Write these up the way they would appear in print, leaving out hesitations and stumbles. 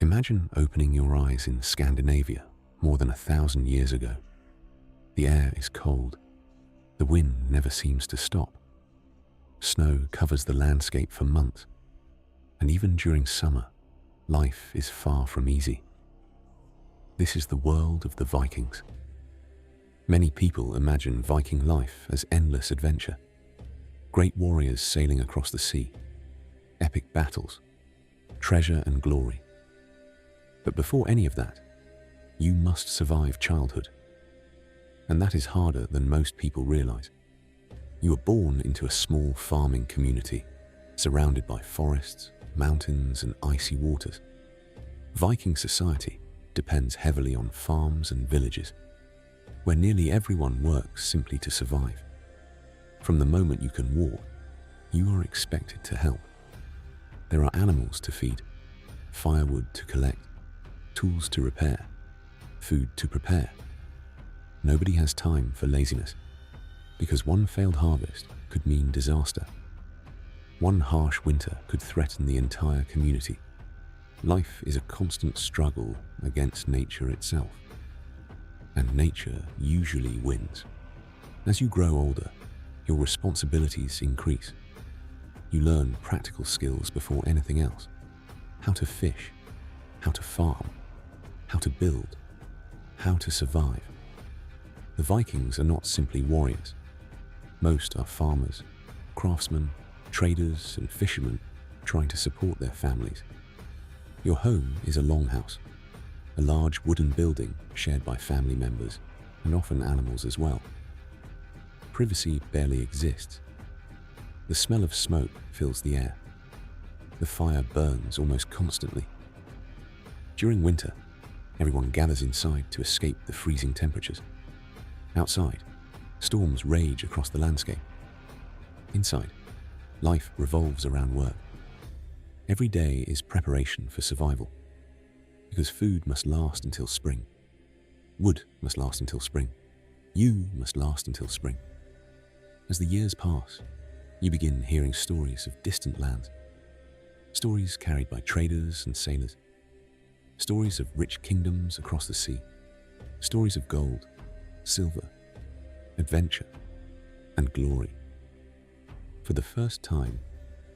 Imagine opening your eyes in Scandinavia more than 1,000 years ago. The air is cold. The wind never seems to stop. Snow covers the landscape for months. And even during summer, life is far from easy. This is the world of the Vikings. Many people imagine Viking life as endless adventure. Great warriors sailing across the sea, epic battles, treasure and glory. But before any of that, you must survive childhood. And that is harder than most people realize. You are born into a small farming community, surrounded by forests, mountains, and icy waters. Viking society depends heavily on farms and villages, where nearly everyone works simply to survive. From the moment you can walk, you are expected to help. There are animals to feed, firewood to collect, tools to repair, food to prepare. Nobody has time for laziness, because one failed harvest could mean disaster. One harsh winter could threaten the entire community. Life is a constant struggle against nature itself. And nature usually wins. As you grow older, your responsibilities increase. You learn practical skills before anything else. How to fish, how to farm, how to build, how to survive. The Vikings are not simply warriors. Most are farmers, craftsmen, traders, and fishermen trying to support their families. Your home is a longhouse, a large wooden building shared by family members and often animals as well. Privacy barely exists. The smell of smoke fills the air. The fire burns almost constantly. During winter, everyone gathers inside to escape the freezing temperatures. Outside, storms rage across the landscape. Inside, life revolves around work. Every day is preparation for survival, because food must last until spring. Wood must last until spring. You must last until spring. As the years pass, you begin hearing stories of distant lands. Stories carried by traders and sailors. Stories of rich kingdoms across the sea. Stories of gold, silver, adventure, and glory. For the first time,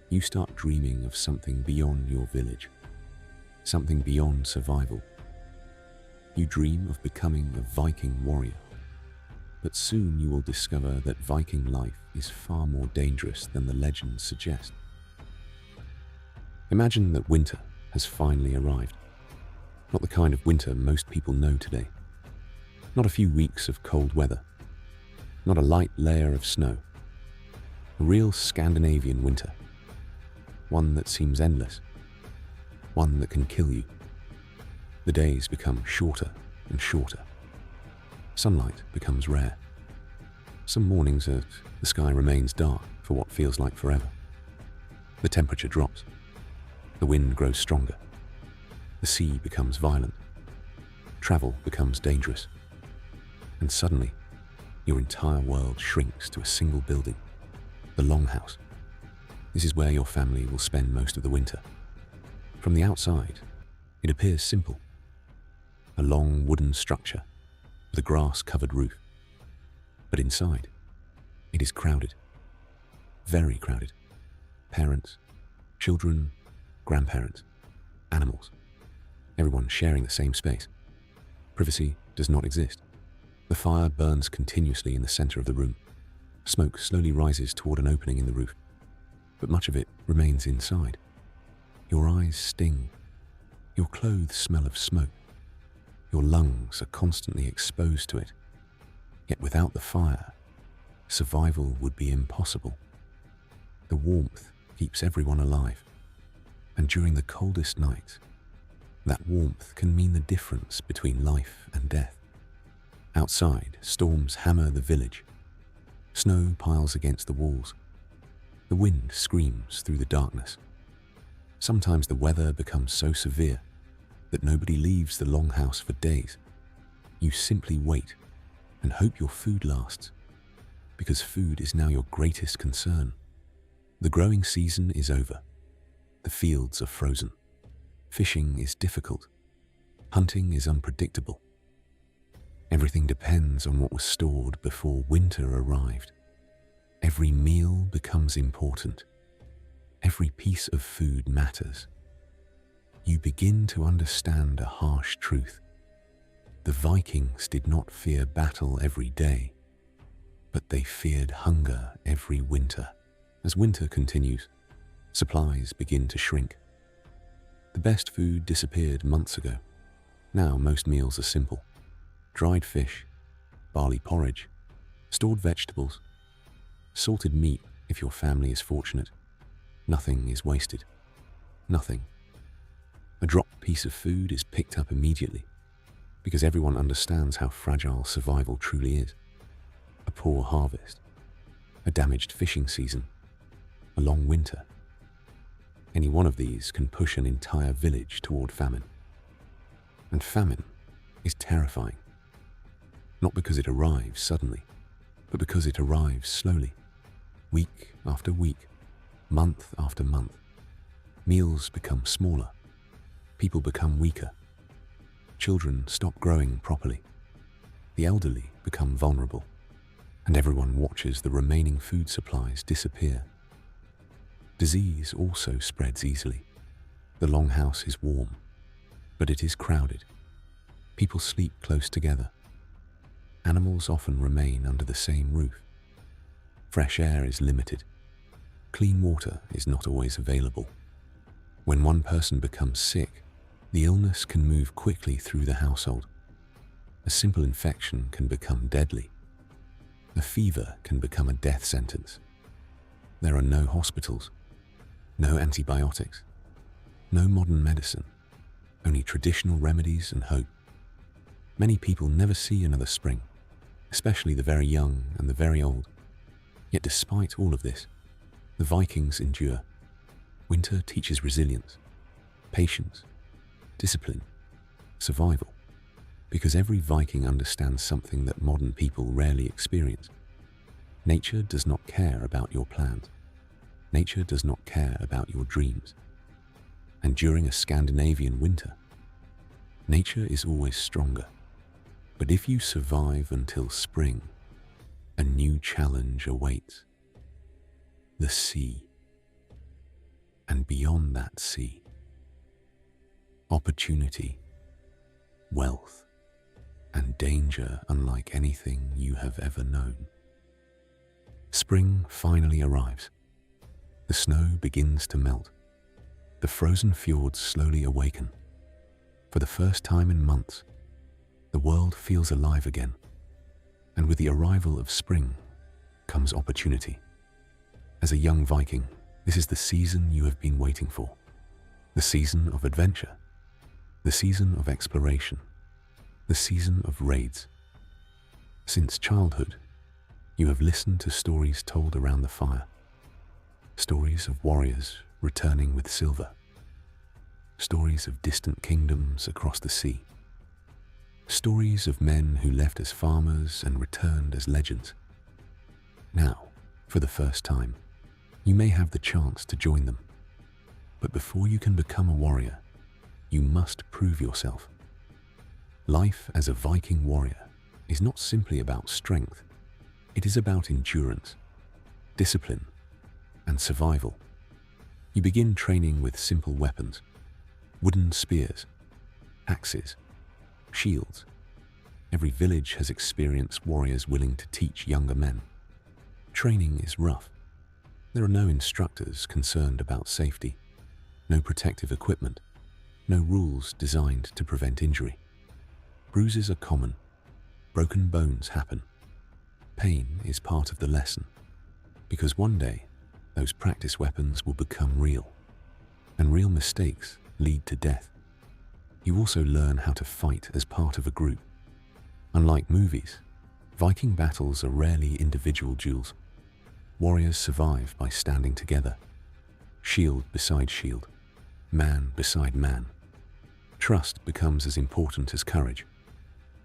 you start dreaming of something beyond your village, something beyond survival. You dream of becoming a Viking warrior, but soon you will discover that Viking life is far more dangerous than the legends suggest. Imagine that winter has finally arrived. Not the kind of winter most people know today. Not a few weeks of cold weather. Not a light layer of snow. A real Scandinavian winter. One that seems endless. One that can kill you. The days become shorter and shorter. Sunlight becomes rare. Some mornings the sky remains dark for what feels like forever. The temperature drops. The wind grows stronger. The sea becomes violent. Travel becomes dangerous. And suddenly, your entire world shrinks to a single building, the Longhouse. This is where your family will spend most of the winter. From the outside, it appears simple. A long wooden structure with a grass-covered roof. But inside, it is crowded. Very crowded. Parents, children, grandparents, animals. Everyone sharing the same space. Privacy does not exist. The fire burns continuously in the center of the room. Smoke slowly rises toward an opening in the roof, but much of it remains inside. Your eyes sting. Your clothes smell of smoke. Your lungs are constantly exposed to it. Yet without the fire, survival would be impossible. The warmth keeps everyone alive, and during the coldest nights, that warmth can mean the difference between life and death. Outside, storms hammer the village. Snow piles against the walls. The wind screams through the darkness. Sometimes the weather becomes so severe that nobody leaves the longhouse for days. You simply wait and hope your food lasts, because food is now your greatest concern. The growing season is over. The fields are frozen. Fishing is difficult. Hunting is unpredictable. Everything depends on what was stored before winter arrived. Every meal becomes important. Every piece of food matters. You begin to understand a harsh truth. The Vikings did not fear battle every day, but they feared hunger every winter. As winter continues, supplies begin to shrink. The best food disappeared months ago. Now most meals are simple. Dried fish, barley porridge, stored vegetables, salted meat if your family is fortunate. Nothing is wasted. Nothing. A dropped piece of food is picked up immediately because everyone understands how fragile survival truly is. A poor harvest, a damaged fishing season, a long winter. Any one of these can push an entire village toward famine. And famine is terrifying. Not because it arrives suddenly, but because it arrives slowly, week after week, month after month. Meals become smaller. People become weaker. Children stop growing properly. The elderly become vulnerable. And everyone watches the remaining food supplies disappear. Disease also spreads easily. The longhouse is warm, but it is crowded. People sleep close together. Animals often remain under the same roof. Fresh air is limited. Clean water is not always available. When one person becomes sick, the illness can move quickly through the household. A simple infection can become deadly. A fever can become a death sentence. There are no hospitals, no antibiotics, no modern medicine, only traditional remedies and hope. Many people never see another spring, especially the very young and the very old. Yet despite all of this, the Vikings endure. Winter teaches resilience, patience, discipline, survival, because every Viking understands something that modern people rarely experience. Nature does not care about your plans. Nature does not care about your dreams. And during a Scandinavian winter, nature is always stronger. But if you survive until spring, a new challenge awaits. The sea. And beyond that sea, opportunity, wealth, and danger unlike anything you have ever known. Spring finally arrives. The snow begins to melt. The frozen fjords slowly awaken. For the first time in months, the world feels alive again. And with the arrival of spring comes opportunity. As a young Viking, this is the season you have been waiting for. The season of adventure. The season of exploration. The season of raids. Since childhood, you have listened to stories told around the fire. Stories of warriors returning with silver. Stories of distant kingdoms across the sea. Stories of men who left as farmers and returned as legends. Now, for the first time, you may have the chance to join them. But before you can become a warrior, you must prove yourself. Life as a Viking warrior is not simply about strength. It is about endurance, discipline, and survival. You begin training with simple weapons, wooden spears, axes, shields. Every village has experienced warriors willing to teach younger men. Training is rough. There are no instructors concerned about safety, no protective equipment, no rules designed to prevent injury. Bruises are common. Broken bones happen. Pain is part of the lesson, because one day, those practice weapons will become real, and real mistakes lead to death. You also learn how to fight as part of a group. Unlike movies, Viking battles are rarely individual duels. Warriors survive by standing together, shield beside shield, man beside man. Trust becomes as important as courage.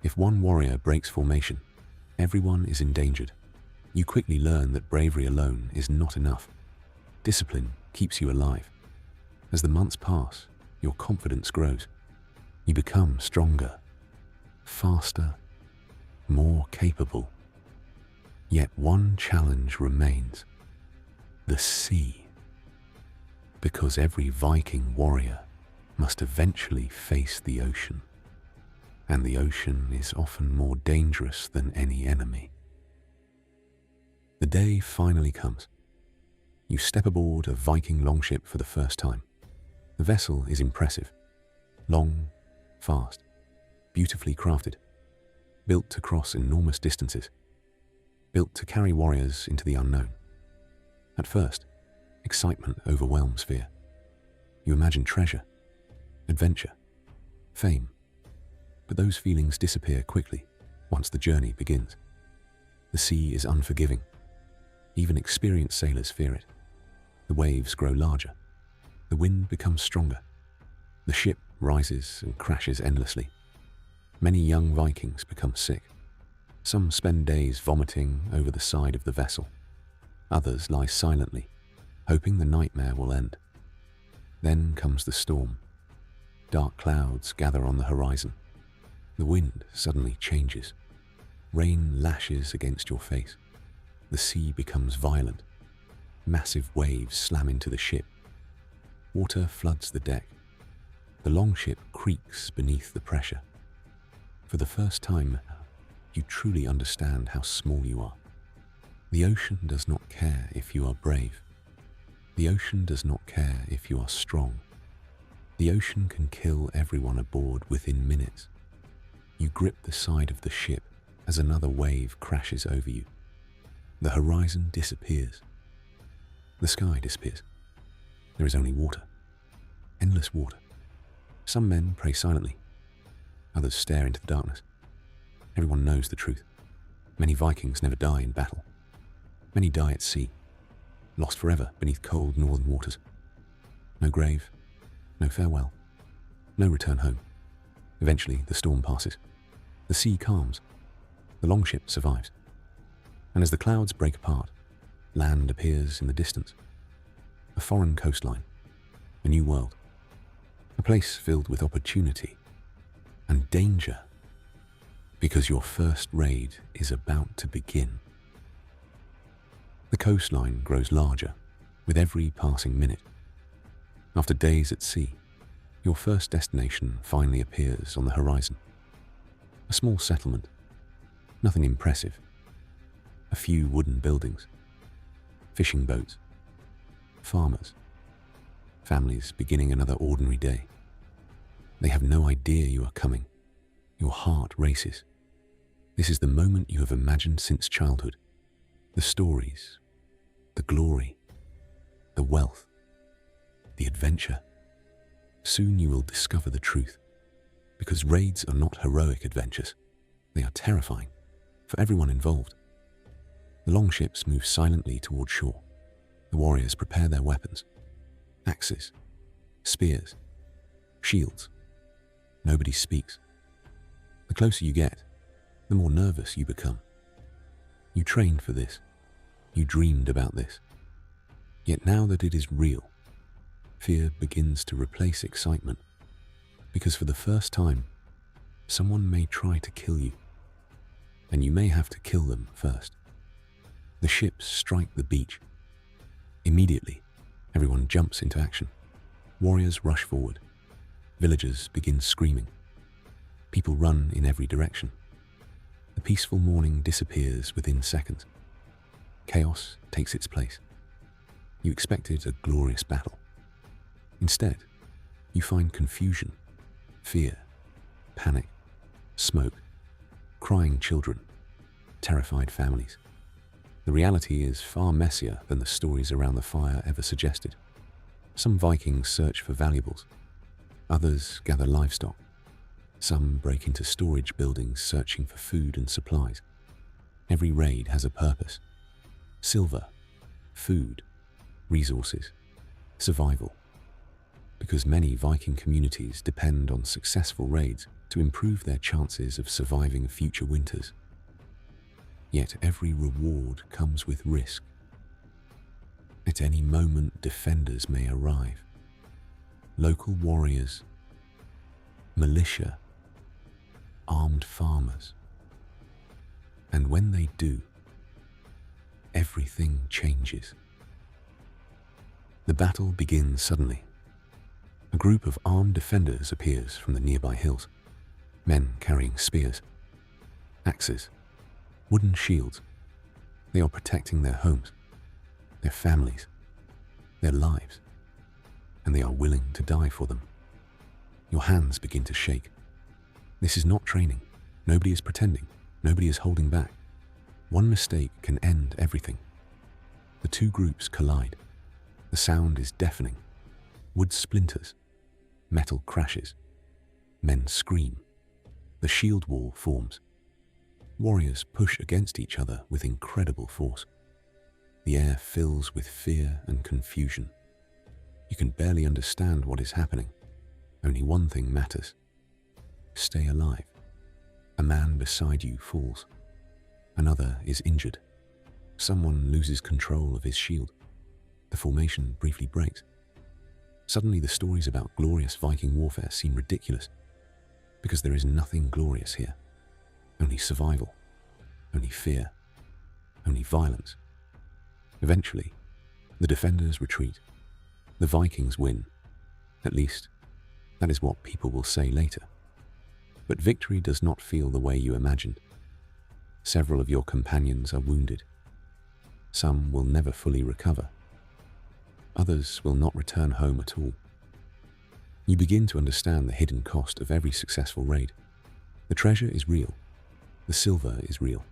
If one warrior breaks formation, everyone is endangered. You quickly learn that bravery alone is not enough. Discipline keeps you alive. As the months pass, your confidence grows. You become stronger, faster, more capable. Yet one challenge remains: the sea. Because every Viking warrior must eventually face the ocean, and the ocean is often more dangerous than any enemy. The day finally comes. You step aboard a Viking longship for the first time. The vessel is impressive. Long, fast, beautifully crafted. Built to cross enormous distances. Built to carry warriors into the unknown. At first, excitement overwhelms fear. You imagine treasure, adventure, fame. But those feelings disappear quickly once the journey begins. The sea is unforgiving. Even experienced sailors fear it. The waves grow larger. The wind becomes stronger. The ship rises and crashes endlessly. Many young Vikings become sick. Some spend days vomiting over the side of the vessel. Others lie silently, hoping the nightmare will end. Then comes the storm. Dark clouds gather on the horizon. The wind suddenly changes. Rain lashes against your face. The sea becomes violent. Massive waves slam into the ship. Water floods the deck. The longship creaks beneath the pressure. For the first time, you truly understand how small you are. The ocean does not care if you are brave. The ocean does not care if you are strong. The ocean can kill everyone aboard within minutes. You grip the side of the ship as another wave crashes over you. The horizon disappears. The sky disappears. There is only water. Endless water. Some men pray silently. Others stare into the darkness. Everyone knows the truth. Many Vikings never die in battle. Many die at sea, lost forever beneath cold northern waters. No grave, no farewell, no return home. Eventually, the storm passes. The sea calms. The longship survives. And as the clouds break apart, land appears in the distance. A foreign coastline, a new world, a place filled with opportunity and danger, because your first raid is about to begin. The coastline grows larger with every passing minute. After days at sea, your first destination finally appears on the horizon. A small settlement, nothing impressive. A few wooden buildings, fishing boats, farmers, families beginning another ordinary day. They have no idea you are coming. Your heart races. This is the moment you have imagined since childhood. The stories, the glory, the wealth, the adventure. Soon you will discover the truth, because raids are not heroic adventures. They are terrifying for everyone involved. The longships move silently toward shore. The warriors prepare their weapons. Axes, spears, shields. Nobody speaks. The closer you get, the more nervous you become. You trained for this. You dreamed about this. Yet now that it is real, fear begins to replace excitement, because for the first time, someone may try to kill you, and you may have to kill them first. The ships strike the beach. Immediately, everyone jumps into action. Warriors rush forward. Villagers begin screaming. People run in every direction. The peaceful morning disappears within seconds. Chaos takes its place. You expected a glorious battle. Instead, you find confusion, fear, panic, smoke, crying children, terrified families. The reality is far messier than the stories around the fire ever suggested. Some Vikings search for valuables. Others gather livestock. Some break into storage buildings searching for food and supplies. Every raid has a purpose. Silver, food, resources, survival. Because many Viking communities depend on successful raids to improve their chances of surviving future winters. Yet every reward comes with risk. At any moment, defenders may arrive. local warriors, militia, armed farmers. And when they do, everything changes. The battle begins suddenly. A group of armed defenders appears from the nearby hills, men carrying spears, axes, wooden shields. They are protecting their homes, their families, their lives, and they are willing to die for them. Your hands begin to shake. This is not training. Nobody is pretending. Nobody is holding back. One mistake can end everything. The two groups collide. The sound is deafening. Wood splinters. Metal crashes. Men scream. The shield wall forms. Warriors push against each other with incredible force. The air fills with fear and confusion. You can barely understand what is happening. Only one thing matters. Stay alive. A man beside you falls. Another is injured. Someone loses control of his shield. The formation briefly breaks. Suddenly the stories about glorious Viking warfare seem ridiculous, because there is nothing glorious here. Only survival, only fear, only violence. Eventually, the defenders retreat. The Vikings win. At least, that is what people will say later. But victory does not feel the way you imagined. Several of your companions are wounded. Some will never fully recover. Others will not return home at all. You begin to understand the hidden cost of every successful raid. The treasure is real. The silver is real.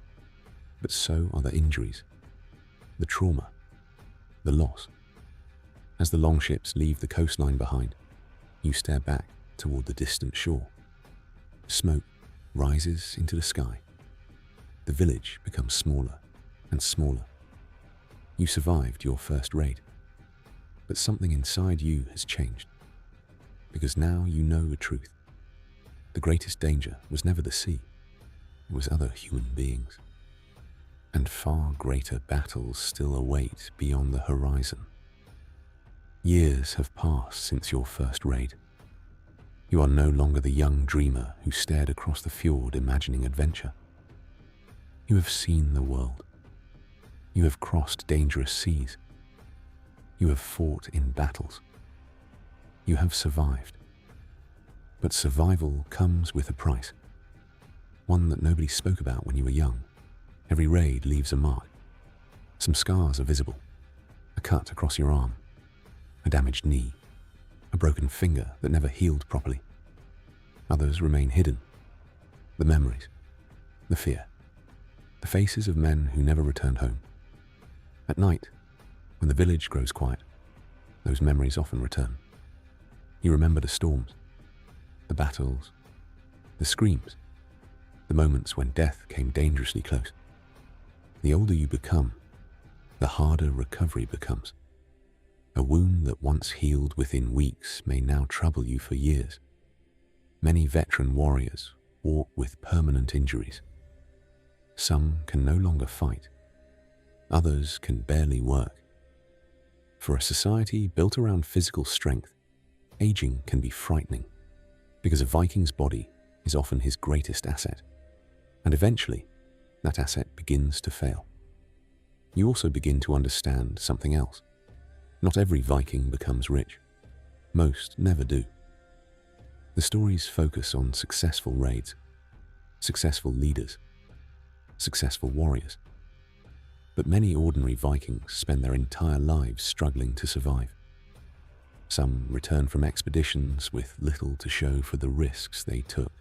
But so are the injuries, the trauma, the loss. As the longships leave the coastline behind, you stare back toward the distant shore. Smoke rises into the sky. The village becomes smaller and smaller. You survived your first raid, but something inside you has changed. Because now you know the truth. The greatest danger was never the sea. It was other human beings. And far greater battles still await beyond the horizon. Years have passed since your first raid. You are no longer the young dreamer who stared across the fjord imagining adventure. You have seen the world. You have crossed dangerous seas. You have fought in battles. You have survived. But survival comes with a price. One that nobody spoke about when you were young. Every raid leaves a mark. Some scars are visible. A cut across your arm. A damaged knee. A broken finger that never healed properly. Others remain hidden. The memories. The fear. The faces of men who never returned home. At night, when the village grows quiet, those memories often return. You remember the storms, the battles, the screams, the moments when death came dangerously close. The older you become, the harder recovery becomes. A wound that once healed within weeks may now trouble you for years. Many veteran warriors walk with permanent injuries. Some can no longer fight. Others can barely work. For a society built around physical strength, aging can be frightening, because a Viking's body is often his greatest asset. And eventually, that asset begins to fail. You also begin to understand something else. Not every Viking becomes rich. Most never do. The stories focus on successful raids, successful leaders, successful warriors. But many ordinary Vikings spend their entire lives struggling to survive. Some return from expeditions with little to show for the risks they took.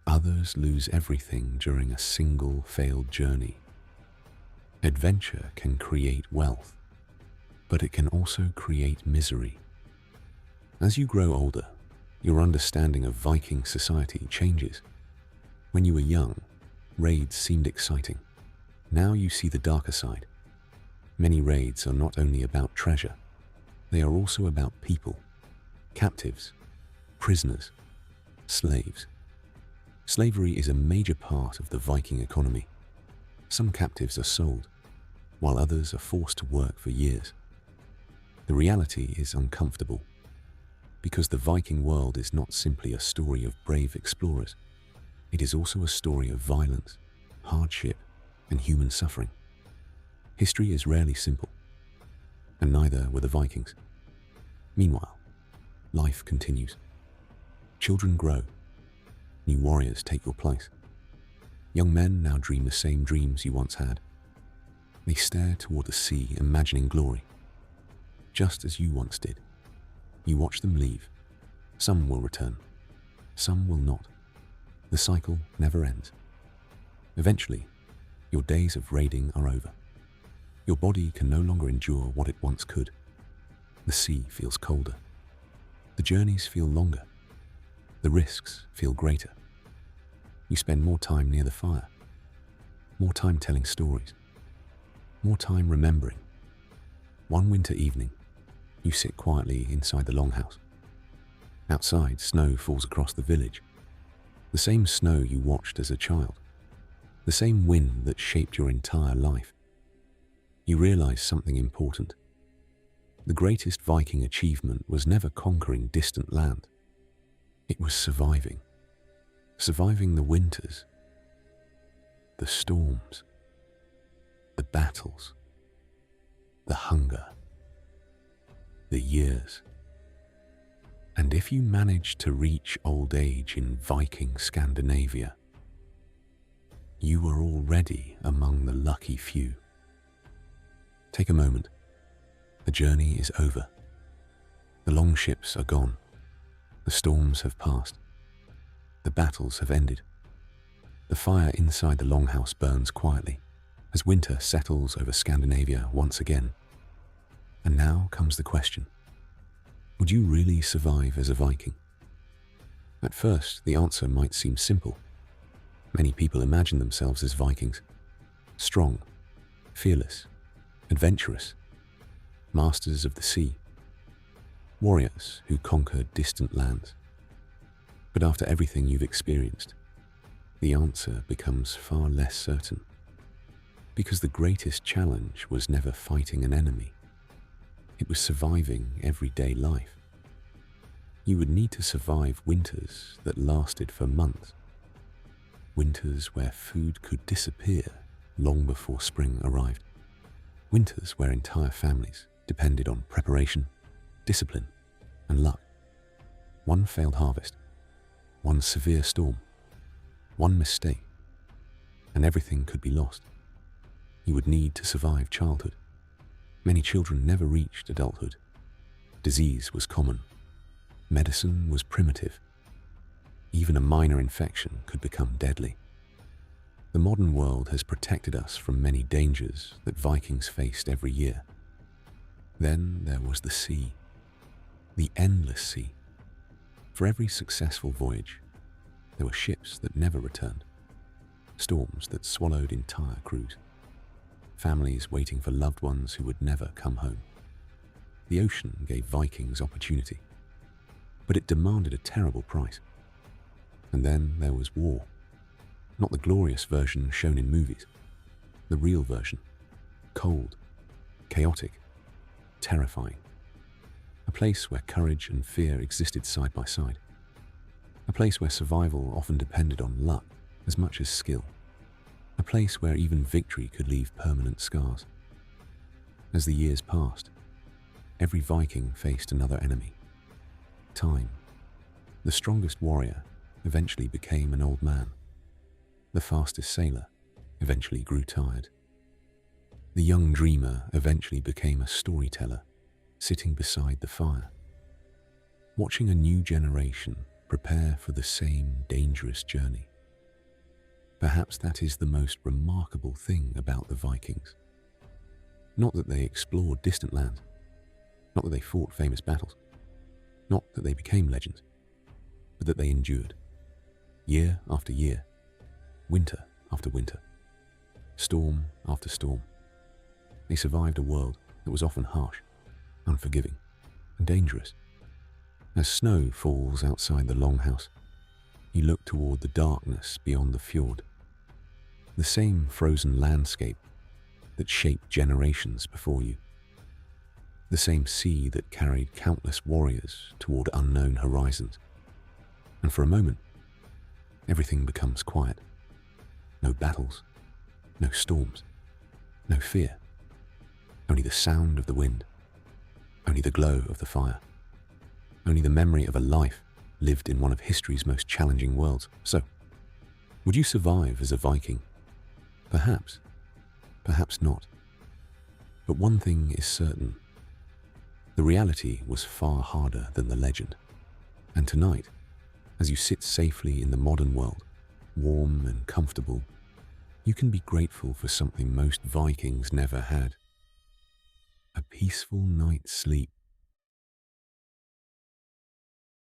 Others lose everything during a single failed journey. Adventure can create wealth, but it can also create misery. As you grow older, your understanding of Viking society changes. When you were young, raids seemed exciting. Now you see the darker side. Many raids are not only about treasure, they are also about people, captives, prisoners, slaves. Slavery is a major part of the Viking economy. Some captives are sold, while others are forced to work for years. The reality is uncomfortable. Because the Viking world is not simply a story of brave explorers. It is also a story of violence, hardship, and human suffering. History is rarely simple, and neither were the Vikings. Meanwhile, life continues. Children grow. New warriors take your place. Young men now dream the same dreams you once had. They stare toward the sea, imagining glory, just as you once did. You watch them leave. Some will return. Some will not. The cycle never ends. Eventually, your days of raiding are over. Your body can no longer endure what it once could. The sea feels colder. The journeys feel longer. The risks feel greater. You spend more time near the fire, more time telling stories, more time remembering. One winter evening, you sit quietly inside the longhouse. Outside, snow falls across the village. The same snow you watched as a child. The same wind that shaped your entire life. You realize something important. The greatest Viking achievement was never conquering distant land. It was surviving. Surviving the winters, the storms, the battles, the hunger, the years. And if you manage to reach old age in Viking Scandinavia, you are already among the lucky few. Take a moment. The journey is over. The longships are gone. The storms have passed. The battles have ended. The fire inside the longhouse burns quietly as winter settles over Scandinavia once again. And now comes the question. Would you really survive as a Viking? At first, the answer might seem simple. Many people imagine themselves as Vikings. Strong, fearless, adventurous, masters of the sea, warriors who conquer distant lands. But after everything you've experienced, the answer becomes far less certain. Because the greatest challenge was never fighting an enemy. It was surviving everyday life. You would need to survive winters that lasted for months. Winters where food could disappear long before spring arrived. Winters where entire families depended on preparation, discipline, and luck. One failed harvest, one severe storm, one mistake, and everything could be lost. You would need to survive childhood. Many children never reached adulthood. Disease was common. Medicine was primitive. Even a minor infection could become deadly. The modern world has protected us from many dangers that Vikings faced every year. Then there was the sea, the endless sea. For every successful voyage, there were ships that never returned, storms that swallowed entire crews, families waiting for loved ones who would never come home. The ocean gave Vikings opportunity, but it demanded a terrible price. And then there was war. Not the glorious version shown in movies. The real version. Cold, chaotic, terrifying. A place where courage and fear existed side by side. A place where survival often depended on luck as much as skill. A place where even victory could leave permanent scars. As the years passed, every Viking faced another enemy. Time. The strongest warrior eventually became an old man. The fastest sailor eventually grew tired. The young dreamer eventually became a storyteller, sitting beside the fire, watching a new generation prepare for the same dangerous journey. Perhaps that is the most remarkable thing about the Vikings. Not that they explored distant lands, not that they fought famous battles, not that they became legends, but that they endured. Year after year, winter after winter, storm after storm. They survived a world that was often harsh, unforgiving, and dangerous. As snow falls outside the longhouse, you look toward the darkness beyond the fjord. The same frozen landscape that shaped generations before you. the same sea that carried countless warriors toward unknown horizons. And for a moment, everything becomes quiet. No battles, no storms, no fear. Only the sound of the wind, only the glow of the fire, only the memory of a life lived in one of history's most challenging worlds. So, would you survive as a Viking? Perhaps, perhaps not. But one thing is certain. The reality was far harder than the legend. And tonight, as you sit safely in the modern world, warm and comfortable, you can be grateful for something most Vikings never had. A peaceful night's sleep